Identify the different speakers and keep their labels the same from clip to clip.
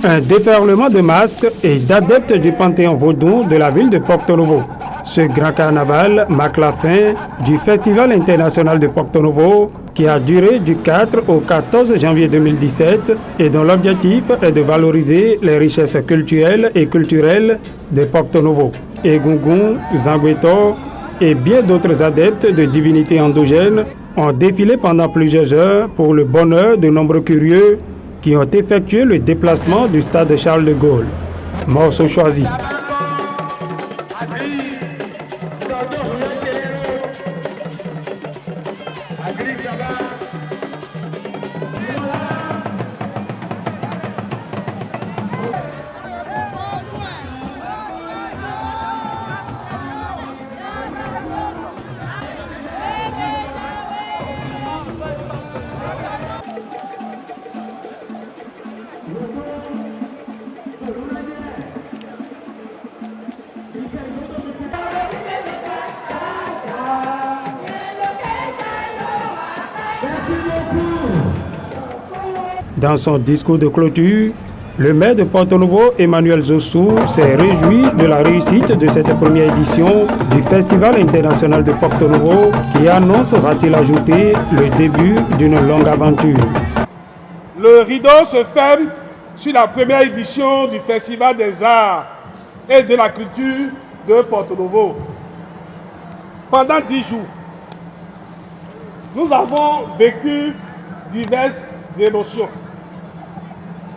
Speaker 1: Un déferlement de masques et d'adeptes du Panthéon Vodou de la ville de Porto Novo. Ce grand carnaval marque la fin du Festival international de Porto Novo qui a duré du 4 au 14 janvier 2017 et dont l'objectif est de valoriser les richesses culturelles et culturelles de Porto Novo. Egungun, Zangweto et bien d'autres adeptes de divinités endogènes ont défilé pendant plusieurs heures pour le bonheur de nombreux curieux qui ont effectué le déplacement du stade Charles de Gaulle. Morceau choisi. Dans son discours de clôture, le maire de Porto Novo, Emmanuel Zossou, s'est réjoui de la réussite de cette première édition du Festival international de Porto Novo qui annonce, va-t-il ajouter, le début d'une longue aventure.
Speaker 2: Le rideau se ferme sur la première édition du Festival des Arts et de la Culture de Porto Novo. Pendant 10 jours, nous avons vécu diverses émotions.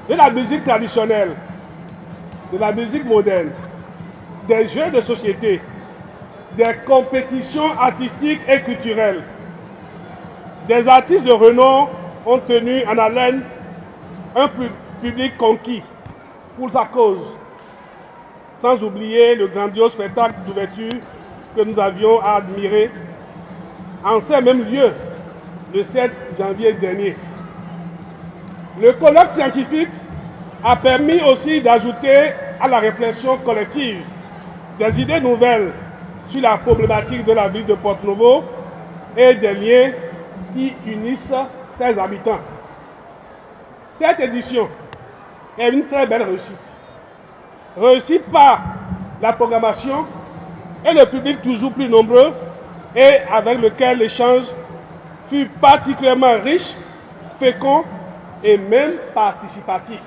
Speaker 2: De la musique traditionnelle, de la musique moderne, des jeux de société, des compétitions artistiques et culturelles. Des artistes de renom ont tenu en haleine un public conquis pour sa cause, sans oublier le grandiose spectacle d'ouverture que nous avions à admirer en ces mêmes lieux le 7 janvier dernier. Le colloque scientifique a permis aussi d'ajouter à la réflexion collective des idées nouvelles sur la problématique de la ville de Porto Novo et des liens qui unissent ses habitants. Cette édition est une très belle réussite. Réussite par la programmation et le public toujours plus nombreux et avec lequel l'échange fut particulièrement riche, fécond et même participatif.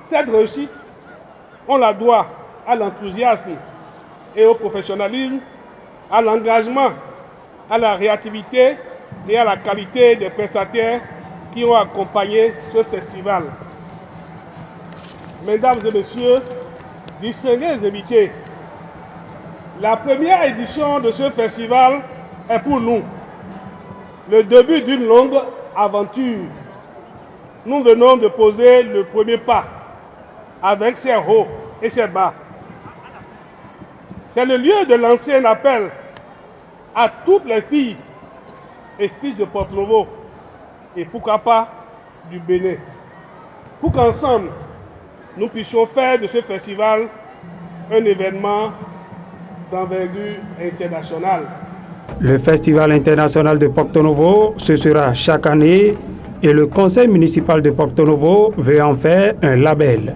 Speaker 2: Cette réussite, on la doit à l'enthousiasme et au professionnalisme, à l'engagement, à la réactivité et à la qualité des prestataires qui ont accompagné ce festival. Mesdames et messieurs, distingués invités, la première édition de ce festival est pour nous le début d'une longue aventure. Nous venons de poser le premier pas avec ses hauts et ses bas. C'est le lieu de lancer un appel à toutes les filles et fils de Porto Novo et pourquoi pas du Bénin, pour qu'ensemble nous puissions faire de ce festival un événement d'envergure internationale.
Speaker 1: Le Festival international de Porto Novo, ce sera chaque année et le conseil municipal de Porto Novo veut en faire un label.